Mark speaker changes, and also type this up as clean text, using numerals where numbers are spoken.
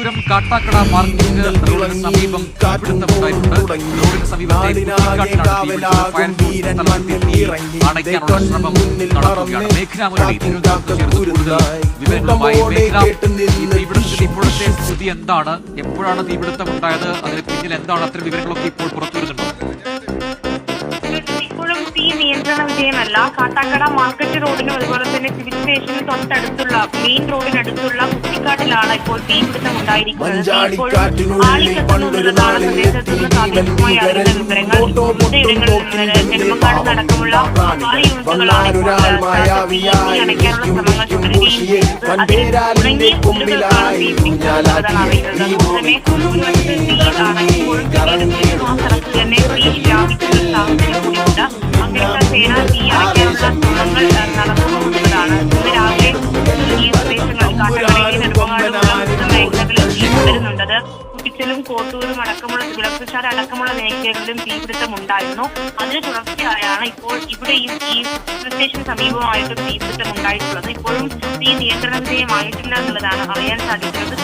Speaker 1: Thiruvananthapuram Kattakada market റോഡിന് സമീപം തീപിടുത്തമുണ്ടായിട്ടുണ്ട്. റോഡിന് സമീപത്തെ അടയ്ക്കാനുള്ള ശ്രമം നടത്തുകയാണ്. മേഘന മുരളി വിവരങ്ങളുമായി. മേഘന, തീപിടുത്തത്തിന്റെ ഇപ്പോഴത്തെ സ്ഥിതി എന്താണ്? എപ്പോഴാണ് തീപിടുത്തം ഉണ്ടായത്? അതിന് പിന്നിൽ എന്താണ്? അത്തരം വിവരങ്ങളൊക്കെ ഇപ്പോൾ പുറത്തു വരുന്നുണ്ടോ?
Speaker 2: നിയന്ത്രണ വിധേയമല്ല. കാട്ടാക്കട മാർക്കറ്റ് റോഡിനും അതുപോലെ തന്നെ സിവിൽ സ്റ്റേഷന് തൊട്ടടുത്തുള്ള മെയിൻ റോഡിനടുത്തുള്ള കുറ്റിക്കാട്ടിലാണ് ഇപ്പോൾ തീപിടുത്തം ഉണ്ടായിരിക്കുന്നത്. ഇപ്പോഴും ആളിക്കത്തുന്നുള്ളതാണ് പ്രദേശത്ത് നിന്ന് പ്രാഥമികമായി അറിയുന്ന വിവരങ്ങൾ. വിവിധയിടങ്ങളിൽ നെടുമങ്ങാട് നടക്കമുള്ള 6 യൂണിറ്റുകളാണ് അടയ്ക്കാനുള്ള ശ്രമങ്ങൾ തുടരുകയും അതിന് തുടങ്ങിയ വീടുകൾക്കാണ് തീ പിടിക്കുന്നതാണ് അറിയുന്നത്. അതുപോലെ തന്നെ തീയാണ് ഇപ്പോഴും ആ സ്ഥലത്ത് തന്നെ തീ വ്യാപിക്കുന്ന സാഹചര്യം കൂടിയുണ്ട്. അഗ്നിശമന സേന തീ അടയ്ക്കാനുള്ള ശ്രമങ്ങൾ നടത്തുന്നതാണ്. ഇന്ന് രാവിലെ ഈ പ്രദേശങ്ങളിൽ കാട്ടാക്കടയിലെ നെടുമങ്ങാടുള്ള വിവിധ മേഖലകളിൽ തീ തുടരുന്നുണ്ട്. കുട്ടിച്ചലും കോട്ടൂരും അടക്കമുള്ള വിളക്കുശാല അടക്കമുള്ള മേഖലകളിലും തീപിടുത്തം ഉണ്ടായിരുന്നു. അതിന് തുടർച്ചയായാണ് ഇപ്പോൾ ഇവിടെയും ഈ സ്റ്റേഷൻ സമീപമായിട്ടും തീപിടുത്തം ഉണ്ടായിട്ടുള്ളത്. ഇപ്പോഴും തീ നിയന്ത്രണ വിധേയമായിട്ടില്ല എന്നുള്ളതാണ് അറിയാൻ സാധിക്കുന്നത്.